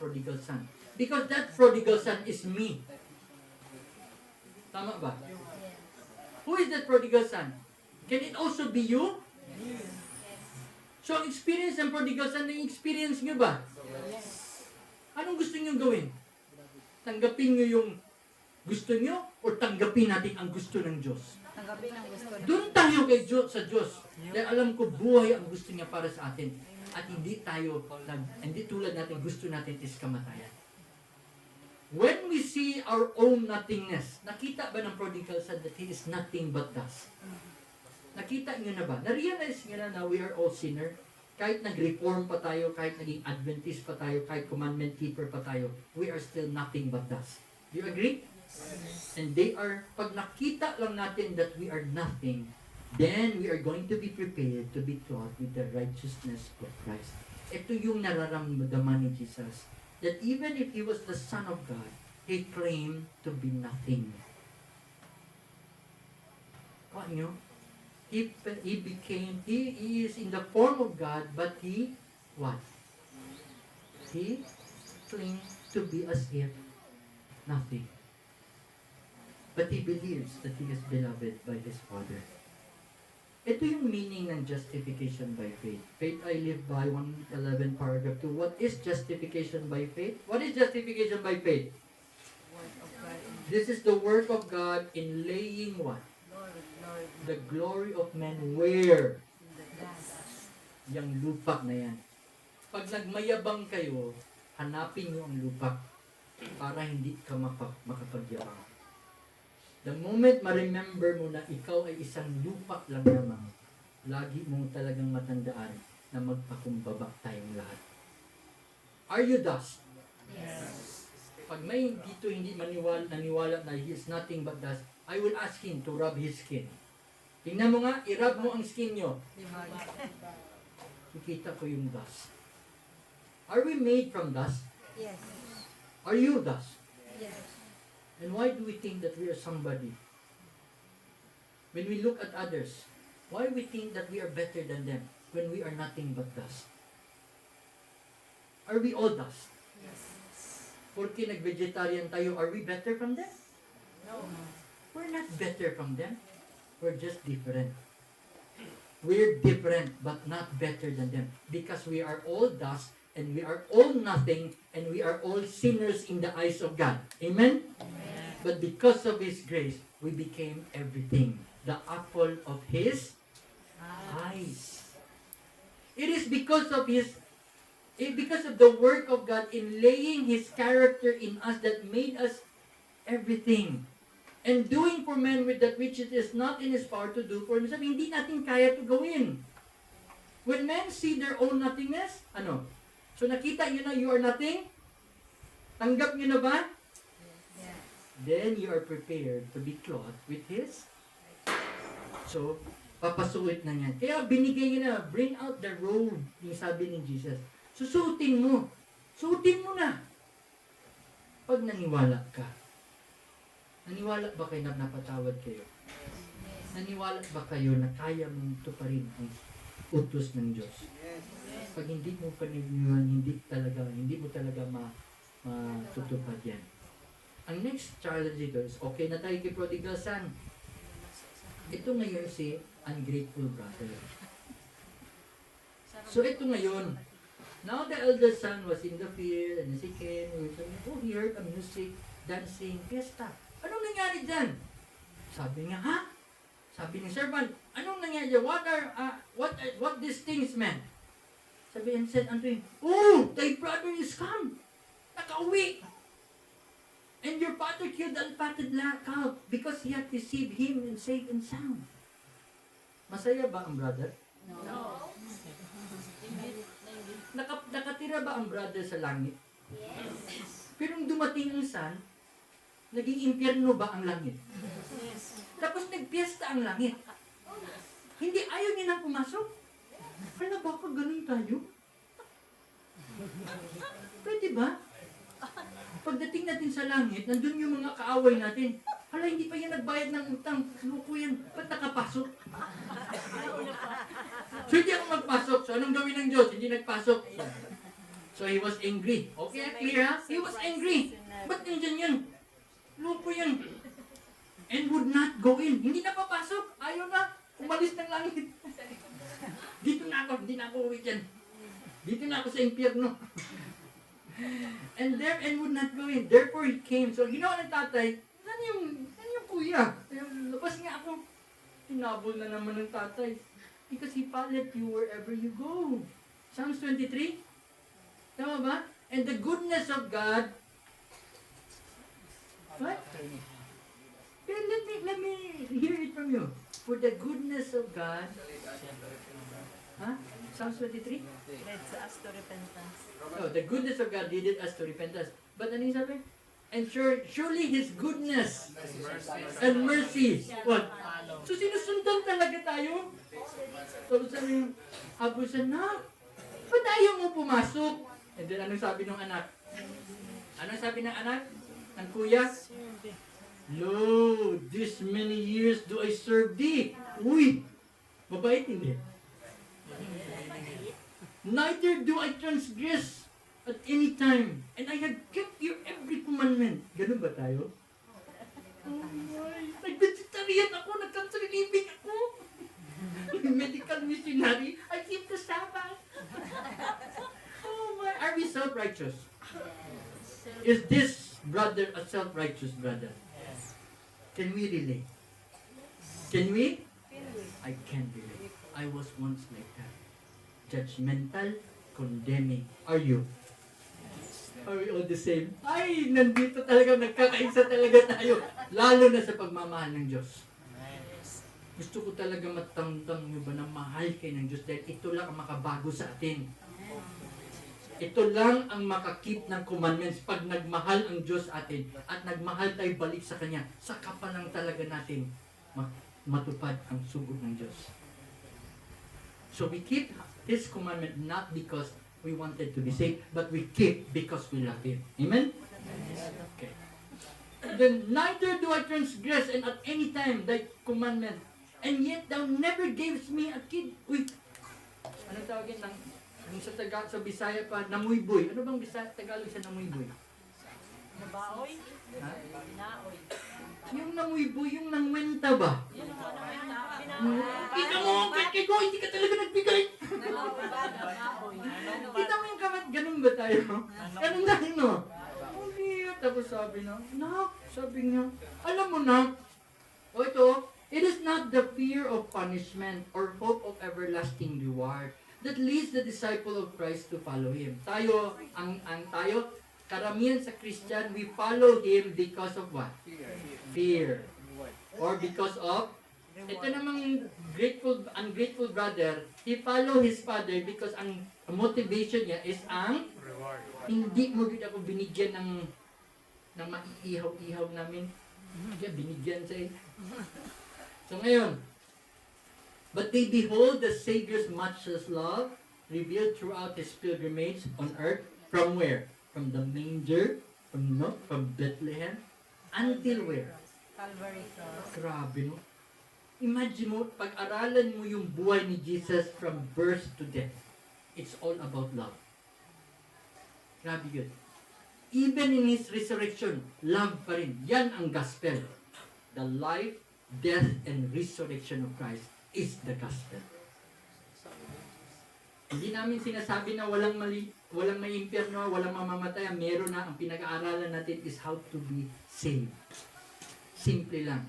prodigal son. Because that prodigal son is me. Tama ba? Who is that prodigal son? Can it also be you? So, ang experience ng prodigal son, yung experience nyo ba? Anong gusto nyo gawin? Tanggapin nyo yung gusto nyo o tanggapin natin ang gusto ng Diyos? Tanggapin ang gusto niya. Doon tayo kay Diyos, sa Diyos. Dahil alam ko, buhay ang gusto niya para sa atin. At hindi tulad natin, gusto natin is kamatayan. When we see our own nothingness, nakita ba ng prodigal son that he is nothing but dust? Nakita nyo na ba? Na-realize nyo na we are all sinner? Kahit nag-reform pa tayo, kahit naging Adventist pa tayo, kahit commandment keeper pa tayo, we are still nothing but dust. Do you agree? And pag nakita lang natin that we are nothing, then we are going to be prepared to be taught with the righteousness of Christ. Ito yung nararamdaman ni Jesus, that even if He was the Son of God, He claimed to be nothing. What nyo? He is in the form of God, but He, what? He claimed to be as if nothing. But He believes that He is beloved by His Father. Ito yung meaning ng justification by faith. Faith I live by, 111 paragraph 2. What is justification by faith? What is justification by faith? This is the work of God in laying what? The glory of men where? Yang lupak na yan. Pag nagmayabang kayo, hanapin nyo ang lupak para hindi ka makapagyabang. The moment ma-remember mo na ikaw ay isang lupak lang naman, lagi mong talagang matandaan na magpakumbaba tayong lahat. Are you dust? Yes. Pag may dito hindi naniwala na he is nothing but dust, I will ask him to rub his skin. Tingnan mo nga, i-rub mo ang skin nyo. Kikita ko yung dust. Are we made from dust? Yes. Are you dust? Yes. And why do we think that we are somebody? When we look at others, why we think that we are better than them when we are nothing but dust? Are we all dust? Yes. Porque nag-vegetarian tayo, are we better from them? No. We're not better from them. We're just different. We're different, but not better than them. Because we are all dust, and we are all nothing, and we are all sinners in the eyes of God. Amen? Amen. But because of His grace, we became everything. The apple of His eyes. It is because of the work of God in laying His character in us that made us everything. And doing for men with that which it is not in His power to do for Himself. Hindi natin kaya to gawin. When men see their own nothingness, ano? So nakita nyo na you are nothing? Tanggap nyo na ba? Yes. Then you are prepared to be clothed with His. So, papasuit na yan. Kaya binigay nyo na, bring out the robe, yung sabi ni Jesus. Susuotin mo. Suotin mo na. Pag naniwala ka. Naniwala ba kayo na napatawad kayo? Naniwala ba kayo na kaya mong tuparin ang utos ng Diyos? Pag hindi mo paniniwala, hindi mo talaga matutupad yan. Ang next challenge dito is, okay na tayo kay prodigal son. Ito ngayon si ungrateful brother. So ito ngayon, now the eldest son was in the field and as he came, he heard a music, dancing, fiesta. Anong nangyari dyan? Sabi niya, ha? Sabi ni servant, anong nangyari dyan? What these things meant? Sabi and said unto him, oh, thy brother is come. Nakauwi. And your father killed the unfatted calf because he had received him in safe and sound. Masaya ba ang brother? No. Nakatira ba ang brother sa langit? Yes. Pero nung dumating ang son, naging impyerno ba ang langit? Yes. Tapos nagpiesta ang langit. Hindi ayaw niya nang pumasok. Hala, baka ganun tayo? Pwede ba? Pagdating natin sa langit, nandun yung mga kaaway natin. Hala, hindi pa yan nagbayad ng utang. Luko yan. Ba't nakapasok? So, hindi ako magpasok. So, anong gawin ng Diyos? Hindi nagpasok. So he was angry. Okay, clear ha? He was angry. Ba't nandyan yan? Loko yan. And would not go in. Hindi na papasok. Ayaw na. Umalis ng langit. Dito na ako. Hindi na ako uwi dyan. Dito na ako sa impyerno. and would not go in. Therefore he came. So ginawa ng tatay, ano yung kuya? Labas nga ako. Tinabol na naman ng tatay. Because he followed you wherever you go. Psalms 23. Tama ba? And the goodness of God. What? Pero let me hear it from you. For the goodness of God. Huh? Psalms 23? Leads us to repentance. Oh, the goodness of God leaded us to repentance. But ano yung sabi? And surely His goodness and mercy. What? So sinusundan talaga tayo? So sabi, abusan na. Ba't ayaw mo pumasok? And then anong sabi ng anak? Anong sabi ng anak? Ng kuya? Lo, this many years do I serve thee. Uy, mabait hindi. Neither do I transgress at any time. And I have kept your every commandment. Ganun ba tayo? Oh my, nag-vegetarian ako, nag-cancer living ako. Medical missionary, I keep the Sabbath. Oh my, are we self-righteous? Is this brother a self-righteous brother? Can we relate? Can we? I can relate. I was once like that. Judgmental, condemning. Are you? Are we all the same? Ay, nandito talaga, nagkakaisa talaga tayo. Lalo na sa pagmamahal ng Diyos. Gusto ko talaga matangtang nyo ba na mahal kayo ng Diyos dahil ito lang ang makabago sa atin. Ito lang ang makakip ng commandments pag nagmahal ang Diyos atin at nagmahal tayo balik sa Kanya. Saka pa lang talaga natin matupad ang sugod ng Diyos. So we keep His commandment not because we wanted to be saved, but we keep because we love Him. Amen? Okay. Then neither do I transgress and at any time thy commandment, and yet thou never gavest me a kid. Uy, anong tawagin ng sa Bisaya pa, namuyboy. Ano bang Tagalog sa namuyboy? Nabaoy? Ha? Binaoy. Yung namuyboy, yung nangwenta ba? Yun ang Kita mo, kay ko, hindi ka talaga nagbigay. Nabaoy. Kita mo yung kamat, ganun ba tayo? Ganun tayo, no? Hindi. Tapos sabi niya, alam mo na, o ito, it is not the fear of punishment or hope of everlasting reward that leads the disciple of Christ to follow Him. Tayo, karamihan sa Christian, we follow Him because of what? Fear. Or because of, ito namang ungrateful brother, he follow his father because ang motivation niya is ang hindi mo rin ako binigyan ng maiihaw-ihaw namin. Kaya binigyan siya. So ngayon, but they behold the Savior's matchless love revealed throughout His pilgrimage on earth. From where? From the manger, from Bethlehem, until where? Calvary Cross. Grabe, no? Imagine mo, pag-aralan mo yung buhay ni Jesus from birth to death. It's all about love. Grabe yun. Even in His resurrection, love pa rin. Yan ang gospel. The life, death, and resurrection of Christ is the gospel. Hindi namin sinasabi na walang may impyerno, walang mamamatay. Meron na. Ang pinag-aaralan natin is how to be saved. Simple lang.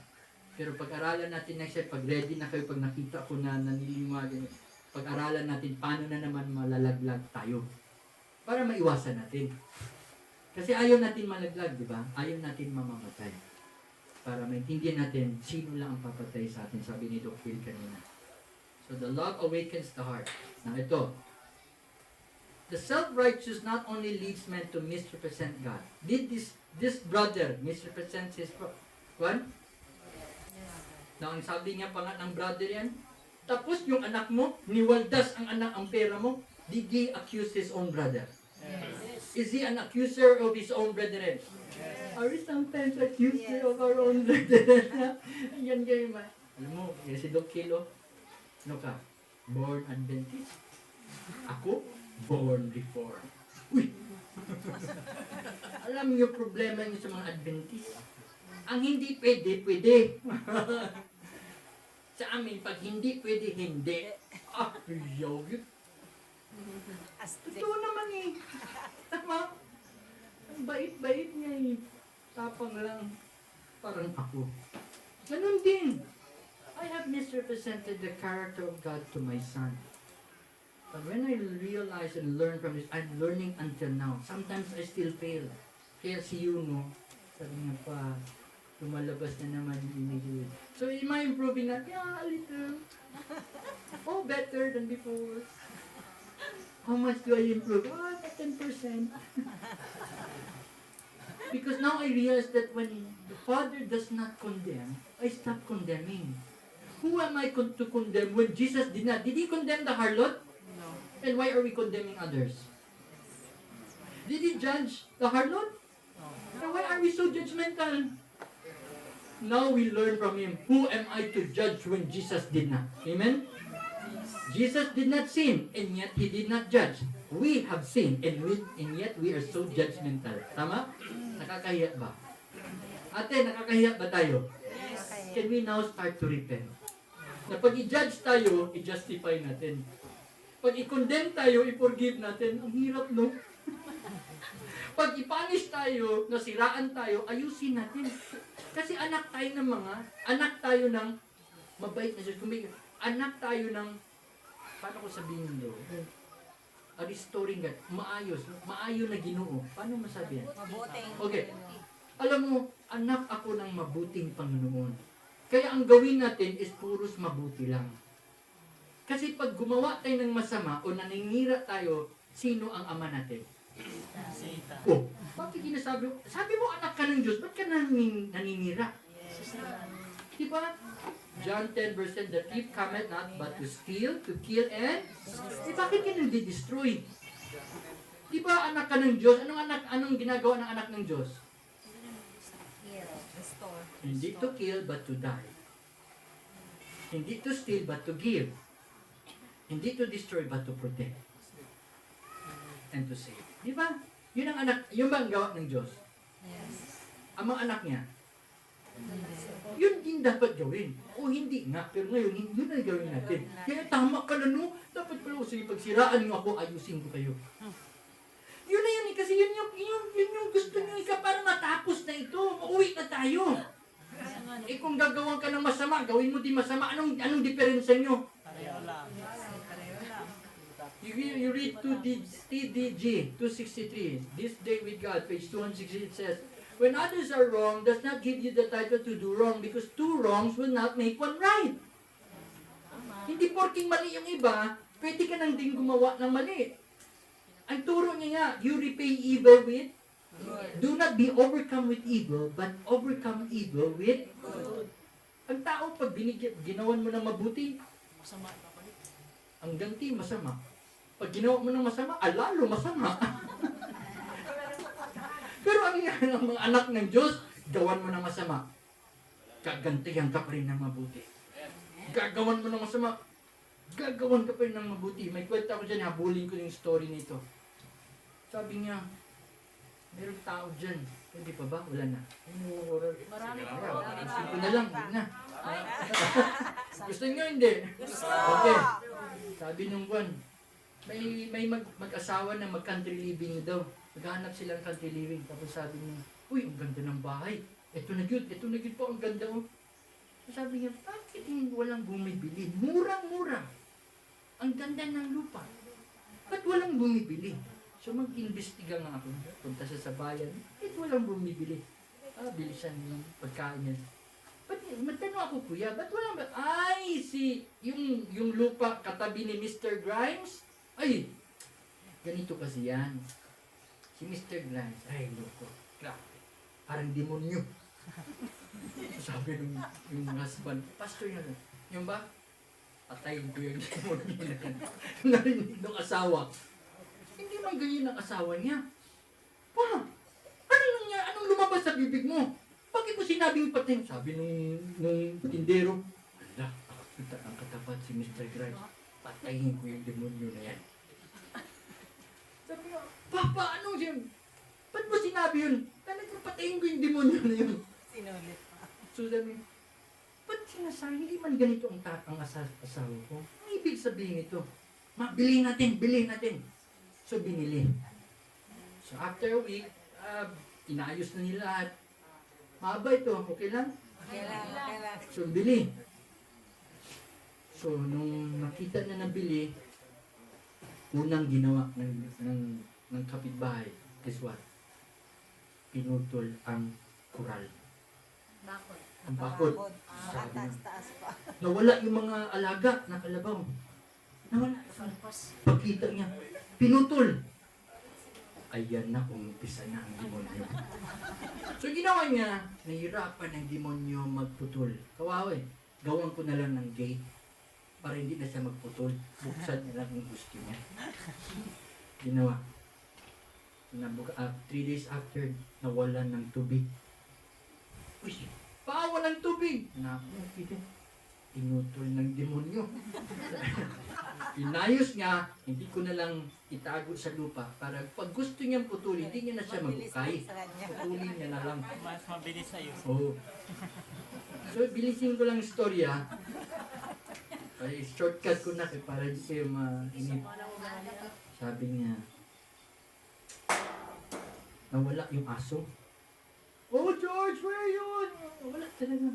Pero pag-aralan natin next year, pag ready na kayo, pag nakita ko na naniliwagan, pag-aralan natin paano na naman malalaglag tayo. Para maiwasan natin. Kasi ayaw natin malaglag, di ba? Ayaw natin mamamatay. Para maintindihan natin sino lang ang papatay sa atin, sabi ni Doc Phil kanina. So the love awakens the heart. Now ito, the self-righteous not only leads men to misrepresent God. Did this brother misrepresent his one? Now, ang sabi nga pa nga ng brother yan, tapos yung anak mo, niwaldas ang pera mo, did he accuse his own brother? Yes. Is he an accuser of his own brethren? Yes. Are we sometimes accuser of our own brethren? Yan kayo ba? Alam mo, yan si Doc Kilo, ano ka? Born Adventist. Ako, born Reformed. Uy! Alam niyo problema niyo sa mga Adventist. Ang hindi pwede, pwede. Sa amin, pag hindi pwede, hindi. Ah, yaw yun. Astig. Totoo naman eh. Tama. Ang bait-bait niya eh. Tapang lang. Parang ako. Ganun din. I have misrepresented the character of God to my son. But when I realize and learn from this, I'm learning until now. Sometimes I still fail. Kaya si Yuno, sabi niya pa, lumalabas na naman yung inihilig. So am I improving na? Yeah, a little. Oh, better than before. How much do I improve? 10%. Because now I realize that when the Father does not condemn, I stop condemning. Who am I to condemn when Jesus did not? Did He condemn the harlot? No. And why are we condemning others? Did He judge the harlot? And why are we so judgmental? Now we learn from Him. Who am I to judge when Jesus did not? Amen? Jesus did not sin, and yet He did not judge. We have sinned, and yet we are so judgmental. Tama? Nakakahiya ba? Ate, nakakahiya ba tayo? Yes. Can we now start to repent? Na pag i-judge tayo, i-justify natin. Pag i-condemn tayo, i-forgive natin. Ang hirap, no? Pag i-punish tayo, nasiraan tayo, ayusin natin. Kasi anak tayo ng mabait na Diyos. Anak tayo ng, paano ko sabihin nyo? A restoring God. Maayo na Ginoo. Paano masabi yan? Mabuting. Okay. Alam mo, anak ako ng mabuting Panginoon. Kaya ang gawin natin is puros mabuti lang. Kasi pag gumawa tayo ng masama o naninira tayo, sino ang ama natin? Oh, bakit ginasabi mo? Sabi mo anak ka ng Diyos, ba't ka naninira? Diba? John 10 verse 10, the thief cometh not but to steal, to kill, and bakit ka nang-destroy? Diba anak ka ng Diyos? Anong ginagawa ng anak ng Diyos? Restore. Hindi to kill but to die. Hindi to steal but to give. Hindi to destroy but to protect. And to save. Di ba? Yun ang anak, yun ba ang gawa ng Diyos? Yes. Ang mga anak niya. Yun din dapat gawin. O hindi nga, pero ngayon, yun ang gawin natin. Kaya tama ka na no, dapat pala ko sige, pagsiraan niyo ako, ayusin ko kayo. Yun na yun eh, kasi yun yung gusto niyo para matapos na ito. Mauwi na tayo. Eh kung gagawan ka ng masama, gawin mo din masama, anong diferensya nyo? Pareho lang. Pareho lang. You read TDG 263, This Day with God, page 268 says, when others are wrong, does not give you the title to do wrong because two wrongs will not make one right. Hindi porking mali yung iba, pwede ka nang din gumawa ng mali. Ang turo niya nga, you repay evil with do not be overcome with evil, but overcome evil with good. Ang tao, pag ginawan mo ng mabuti, masama. Ang ganti, masama. Pag ginawa mo ng masama, lalo masama. Pero ang mga anak ng Diyos, gawan mo ng masama. Gagantihan ka pa rin ng mabuti. Gagawan mo ng masama, gagawan ka pa rin ng mabuti. May kwenta ko dyan, habulin ko yung story nito. Sabi niya, merong tao dyan. Hindi pa ba? Wala na. Marami pa. Gusto ko na lang, huwag na. Gusto niyo hindi? Okay. Sabi nung buwan, may mag-asawa na mag-country living daw. Maghanap sila ng country living. Tapos sabi niya, uy, ang ganda ng bahay. Ito na yun po, ang ganda oh. Sabi niya, bakit walang bumibili? Murang-mura. Ang ganda ng lupa. Ba't walang bumibili? So mag-imbestiga nga ako. Punta sa bayan. Bakit walang bumibili? Bilisan yung pagkain niya. Magtanong ako, kuya, ba't walang ba? Ay, yung lupa katabi ni Mr. Grimes? Ay, ganito kasi yan. Si Mr. Grimes, ay, loko. Grabe. Parang demonyo. Sabi yung husband, pastor niya, yung ba? Patayin ko yung demonyo na yan. Narinig ng asawa. Hindi man ganyan ang asawa niya. Pa, anong lumabas sa bibig mo? Bakit mo sinabing patayin? Sabi nung tindero, ala, ang katapat si Mr. Grimes. Patayin ko yung demonyo na yan. Sabi ko, Papa, ano yun? Ba't mo sinabi yun? Talagang patayin ko yung demonyo na yun. Sinulit pa. So sabi, ba't sinasabi, hindi man ganito ang asawa ko? Ang ibig sabihin ito, bilhin natin. So binili. So after a week, inayos na nila lahat. Mahaba ito, okay lang? Kailangan. So bili. So nung nakita na nabili, unang ginawa ng kapitbahay is what? Pinutol ang kural. Bakod. Ang bakod. Sabi niya. Taas pa. Nawala yung mga alaga na kalabaw. Nawala. Pagkita niya, pinutol. Ayan na, umpisa na ang demonyo. So ginawa niya, nahirapan ng demonyo magputol. Kawawa eh. Gawan ko na lang ng gate para hindi na siya magputol. Buksan niya lang ang gusto niya. Ginawa. 3 days after, nawalan ng tubig. Uy, pawalan ng tubig! Naku, kita. Pinutol ng demonyo. Inayos nga, hindi ko na lang itago sa lupa para pag gusto niyang putulin, hindi niya na siya magukay. Putulin niya na lang. Mas mabilis sa'yo. Oo. So, bilisin ko lang yung storya. Ay, shortcut ko na para hindi kayo mainip. Sabi niya, nawala yung aso. Oh, George, where yun? Wala talaga.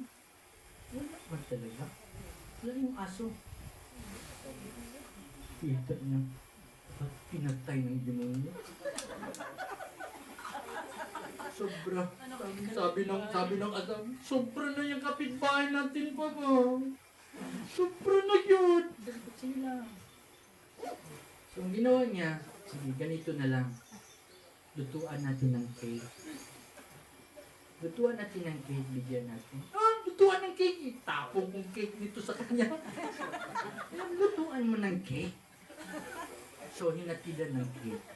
Wala ba talaga? Wala yung aso. Kita niya. Ba't pinatay ng demonyo? Sobra. Sabi ng asawa, sobra na yung kapitbahay natin, Papa. Sobra na yun. Sige lang. So, ang ginawa niya, sige, ganito na lang. Lutuan natin ng cake. Lutuan natin ng cake, bigyan natin. Lutuan ng cake. Itapong kong cake dito sa kanya. Lutuan mo ng cake. So, hinatidan ng cake.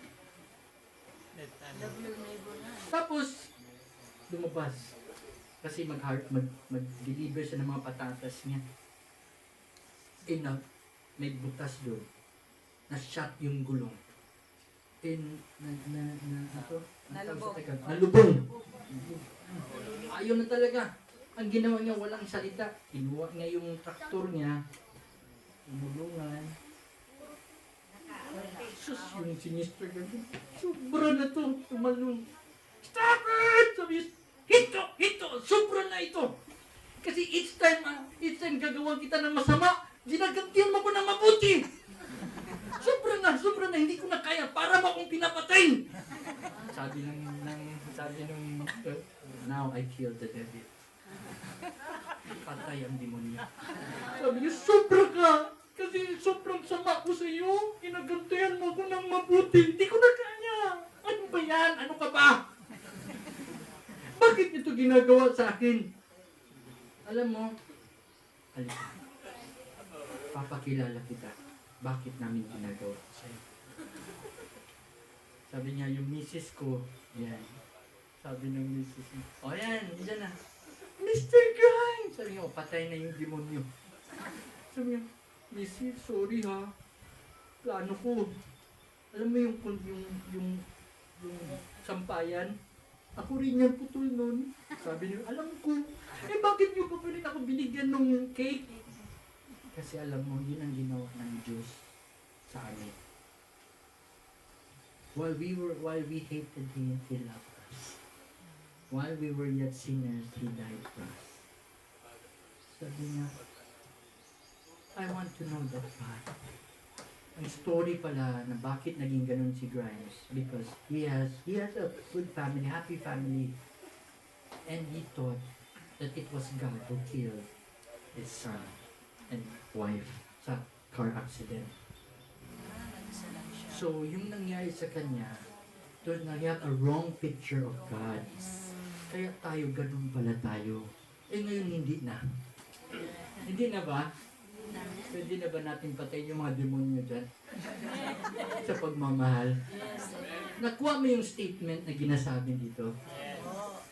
Tapos, lumabas. Kasi mag-deliver siya ng mga patatas niya. May butas doon. Na-shot yung gulong. Nalubong. Ayaw na talaga. Ang ginawa niya, walang salita. Kinuha niya yung traktor niya. Inulungan. Sus, yung sinister ganun. Sobra na to. Tumalong. Stop it! Sabi niya, hito! Sobra na ito! Kasi each time gagawa kita ng masama, ginagantihan mo ko ng mabuti! Sobra na, hindi ko na kaya. Para mo akong pinapatay! Sabi nung now I killed the devil. Patay ang demonyo. Sabi niya, sobra ka! Kasi sobrang sama ko sa iyo. Ginagantihan mo ko ng mabuti. Hindi ko na kaya. Ano ba yan? Ano ka ba? Bakit ito ginagawa sa akin? Alam mo, halika. Papakilala kita. Bakit namin ginagawa sa'yo? Sabi niya, yung misis ko, yan. Sabi ng misis niya, o yan, dyan na. Mr. Guy! Sabi niya, patay na yung demonyo. Sabi niya, misis, sorry ha. Plano ko. Alam mo yung sampayan? Ako rin yan putol nun. Sabi niya, alam ko. Bakit niyo pa rin ako binigyan ng cake? Kasi alam mo, yun ang ginawa ng Diyos sa amin. While we hated Him, He loved us. While we were yet sinners, He died for us. Sabi niya, I want to know that God. Ang story pala na bakit naging ganun si Grimes, because he has a good family, happy family, and he thought that it was God who killed his son and wife sa car accident. So, yung nangyari sa kanya, doon na he had a wrong picture of God. Kaya tayo, ganun pala tayo. Ngayon hindi na. Hindi na ba? Pwede na ba natin patayin yung mga demonyo dyan? Sa pagmamahal. Nakuha mo yung statement na ginasabi dito.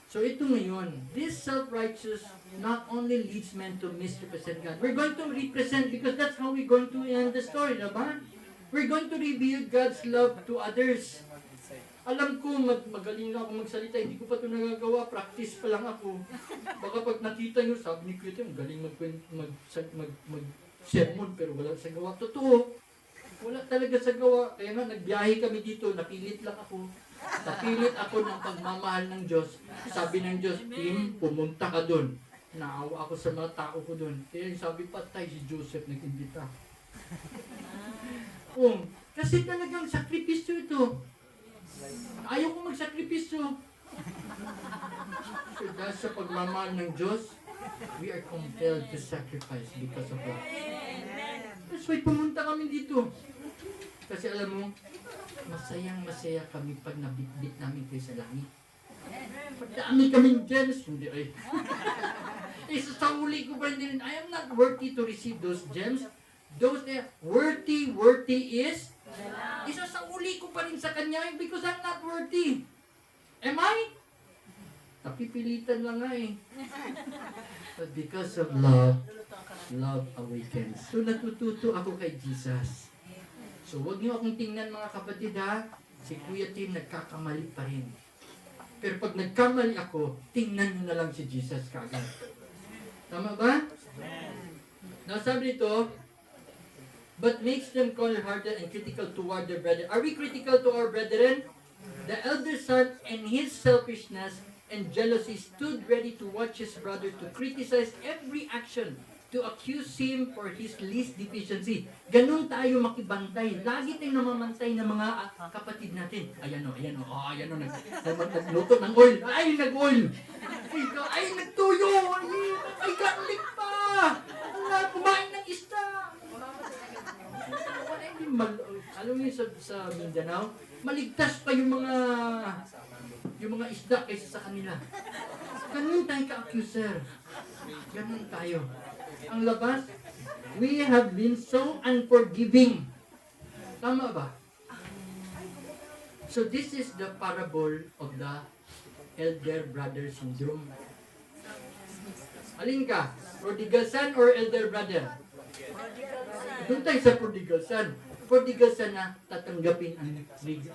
So ito ngayon, this self-righteous not only leads men to misrepresent God. We're going to represent because that's how we're going to end the story, diba? We're going to reveal God's love to others. Alam ko, magaling na ako magsalita. Hindi ko pa ito nagagawa. Practice pa lang ako. Baka pag nakita nyo, sabi ni Kuya Tim, magaling mag-sermon, pero wala sa gawa. Totoo. Wala talaga sa gawa. Kaya nga, nagbiyahe kami dito. Napilit lang ako. Napilit ako ng pagmamahal ng Diyos. Sabi ng Diyos, Tim, pumunta ka doon. Naawa ako sa mga tao ko doon. Kaya sabi, patay si Joseph nag-imbita. Kasi talagang sakripisyo ito. Ayaw ko magsakripisyo. So dahil sa pagmamahal ng Diyos, we are compelled to sacrifice because of love. That's why pumunta kami dito. Kasi alam mo, masayang-masaya kami pag nabitbit namin kayo sa langit. Pagdami kaming gems, hindi ay. Sa uli ko pa rin, I am not worthy to receive those gems. Those worthy is isa sa uli ko pa rin sa kanya because I'm not worthy. Am I? Napipilitan lang nga eh. But because of love, love awakens. So natututo ako kay Jesus. So wag niyo akong tingnan mga kapatid ha. Si Kuya Tim nagkakamali pa rin. Pero pag nagkamali ako, tingnan niyo na lang si Jesus kagad. Tama ba? Nasabi dito, but makes them cold-hearted and critical toward their brethren. Are we critical to our brethren? The elder son and his selfishness and jealousy stood ready to watch his brother to criticize every action, to accuse him for his least deficiency. Ganun tayo makibantay. Lagi tayong namamantay ng mga kapatid natin. Ayan o, nagluto ng oil. Ay, nag-oil. Ay, nagtuyo. Ay, garlic pa. Ala, kumain ng isda. Alam mo sa Mindanao, maligtas pa yung mga isda kaysa sa kanila. Ganun tayo ka-accuser. Ganun tayo. Ang labas, we have been so unforgiving. Tama ba? So this is the parable of the elder brother syndrome. Alin ka? Prodigal son or elder brother? Doon tayo sa prodigal son. Prodigal son na tatanggapin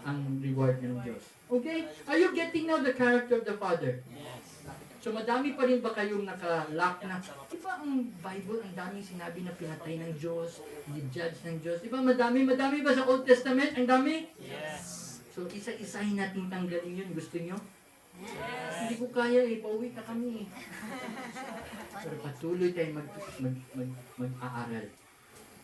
ang reward ng Diyos. Okay? Are you getting now the character of the Father? So madami pa rin ba kayong naka-lock na? Di ba ang Bible, ang daming sinabi na pinatay ng Diyos, ni-judge ng Diyos? Di ba madami ba sa Old Testament? Ang dami? Yes. So isa-isahin natin tanggalin yun. Gusto nyo? Yes. Hindi ko kaya eh. Pauwi na kami. Pero patuloy tayong mag-aaral.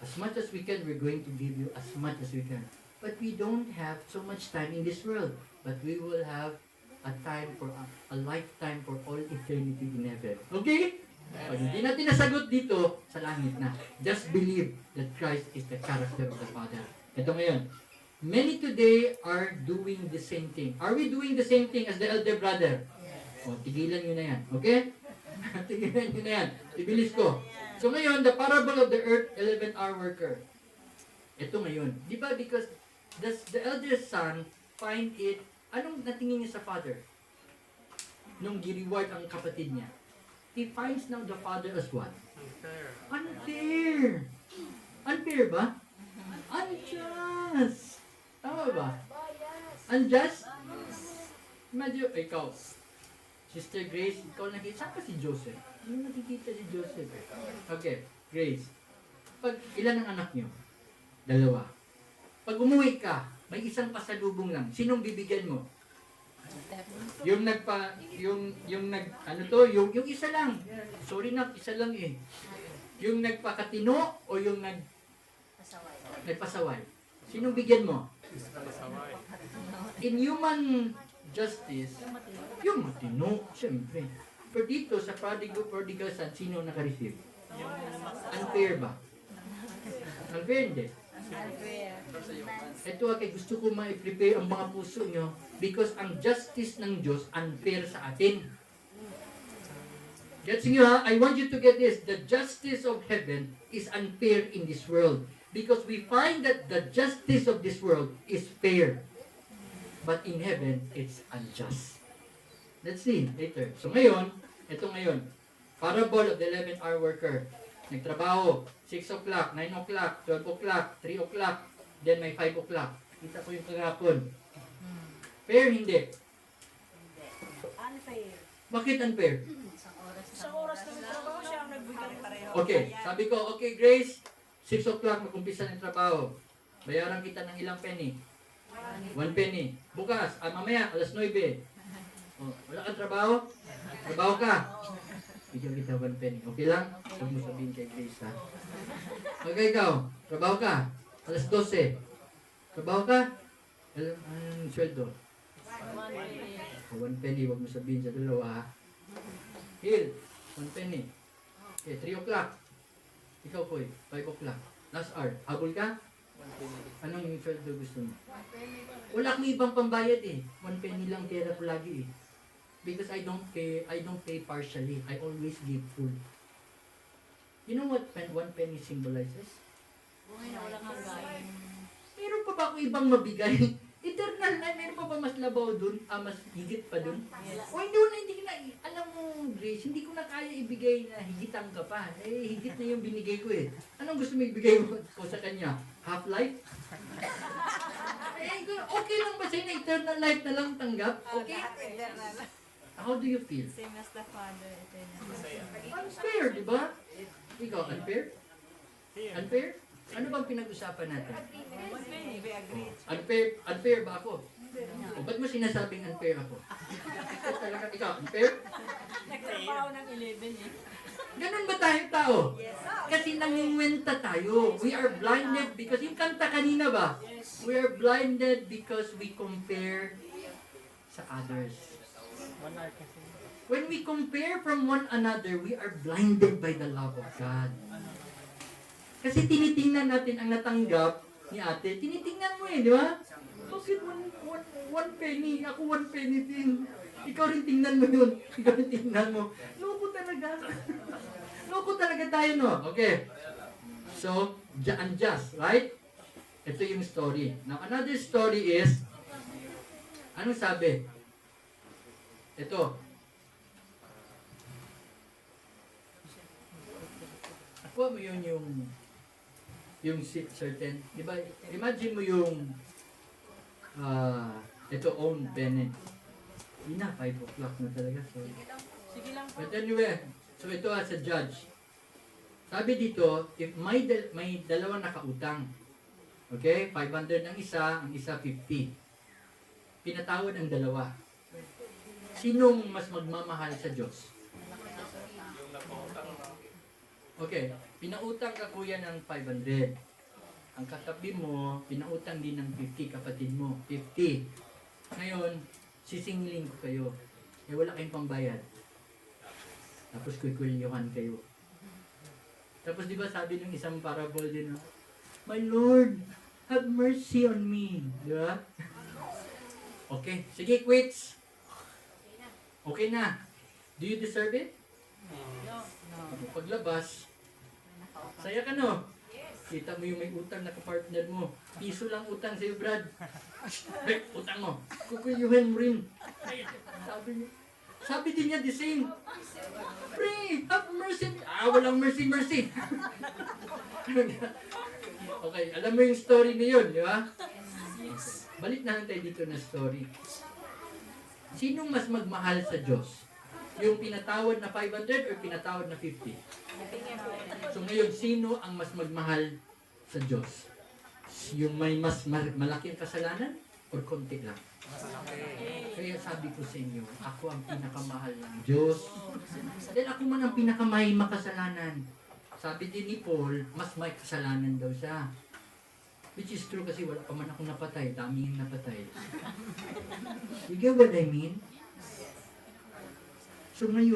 As much as we can, we're going to give you as much as we can. But we don't have so much time in this world. But we will have a time for a lifetime for all eternity in heaven. Okay? Pag hindi natin nasagot dito, sa langit na. Just believe that Christ is the character of the Father. Ito ngayon. Many today are doing the same thing. Are we doing the same thing as the elder brother? O, tigilan nyo na yan. Okay? Tigilan nyo na yan. Ibilis ko. So ngayon, the parable of the earth 11-hour worker. Ito ngayon. Di ba? Because the elder son find it, anong natingin niya sa father? Nung gi-reward ang kapatid niya. He finds now the father as what? Unfair. Unfair ba? Unjust. Tama ba? Unjust? Imagine, ikaw, Sister Grace, ikaw nakita, saan pa si Joseph? Hindi nakikita si Joseph. Okay, Grace. Pag ilan ang anak niyo? 2. Pag umuwi ka, may isang pasalubong lang. Sinong bibigyan mo? Yung isa lang. Sorry na, isa lang eh. Yung nagpakatino o yung nagpasaway? Sinong bigyan mo? In human justice, yung matino, siyempre. Pero dito, sa prodigal son, sino naka-receive? Unfair ba? Unfair hindi. Ito kay gusto ko ma-prepare ang mga puso nyo because ang justice ng Diyos unfair sa atin. Gets nyo ha? I want you to get this. The justice of heaven is unfair in this world because we find that the justice of this world is fair. But in heaven, it's unjust. Let's see later. So ngayon, ito ngayon, parable of the 11-hour worker. Nagtrabaho, 6 o'clock, 9 o'clock, 12 o'clock, 3 o'clock, then may 5 o'clock. Kita ko yung kagapon. Fair, hindi. Unfair. Bakit unfair? Sa oras na trabaho siya ang nagbigay pareho. Okay, sabi ko, okay Grace, 6 o'clock mag-umpisa ng trabaho. Bayaran kita ng ilang penny? 1 penny. Bukas, mamaya, alas 9. Oh, wala kang trabaho? Trabaho ka? Bigyan kita 1 penny. Okay lang? Huwag mo sabihin kay Grace, ha? Okay, ikaw, trabaho ka? Alas 12. Trabaho ka? Anong sweldo? 1 penny, huwag mo sabihin sa dalawa, ha? Hill, 1 penny. Okay, 3 o'clock. Ikaw, Koy, 5 o'clock. Last hour. Habol ka? Anong yung sweldo gusto mo? Wala akong ibang pambayad eh. 1 penny lang pera ko lagi eh. Because I don't pay partially. I always give full. You know what 1 penny symbolizes? Buhay na walang hanggan. Meron pa ba akong ibang mabigay? Eternal na, meron pa ba mas labaw dun? Mas higit pa dun? O hindi ko na, alam mo Grace, hindi ko na kaya ibigay na higitan ka pa. Eh, higit na yung binigay ko eh. Anong gusto mo ibigay mo ko sa kanya? Half-life? Okay lang ba sa'yo na eternal life na lang tanggap? Okay? How do you feel? Same as the Father. Unfair, di ba? Ikaw, unfair? Unfair? Ano bang pinag-usapan natin? Unfair ba ako? O ba't mo sinasabing unfair ako? Talaga, ikaw, unfair? Nagtrabaho ng 11 eh. Ganun ba tayo tao? Kasi nanginwenta tayo. We are blinded because, yung kanta kanina ba? We are blinded because we compare sa others. When we compare from one another, we are blinded by the love of God. Kasi tinitingnan natin ang natanggap ni ate. Tinitingnan mo eh, di ba? Bakit one penny? Ako 1 penny din. Ikaw rin tingnan mo yun. Ikaw rin tingnan mo. Loko talaga. Loko talaga tayo, no? Okay. So, unjust, right? Ito yung story. Now, another story is, anong sabi? Ito. Ako mo yun yung certain, di ba? Imagine mo yung ito own Bennett. Hindi na, 5 o'clock na talaga. So, Sige lang po. but anyway, so ito as a judge. Sabi dito, if may dalawang nakautang, okay, 500 ang isa 50. Pinatawad ang dalawa. Sinong mas magmamahal sa Diyos? Okay, pinautang ka kuya ng 500. Ang katabi mo, pinautang din ng 50, kapatid mo, 50. Ngayon, sisingling ko kayo. Eh, wala kayong pambayad. Tapos kukulyuhan kayo. Tapos di ba sabi ng isang parable din, My Lord, have mercy on me. Di ba? Okay, sige, quits. Okay na. Do you deserve it? No. Paglabas, saya ka no? Kita mo yung may utang na kapartner mo. Piso lang utang sa'yo, Brad. Hey, utang mo. Kukuyuhan mo rin. Sabi din niya the same. Pray, have mercy. Walang mercy. Okay, alam mo yung story na yun, di ba? Balik na lang tayo dito na story. Sinong mas magmahal sa Diyos? Yung pinatawad na 500 or pinatawad na 50? So ngayon, sino ang mas magmahal sa Diyos? Yung may mas malaking kasalanan or konti lang? Kaya sabi ko sa inyo, ako ang pinakamahal ng Diyos. Dahil ako man ang pinakamay makasalanan. Sabi din ni Paul, mas may kasalanan daw siya. Which is true kasi wala pa man akong napatay. Dami yung napatay. You get what I mean? So ngayon,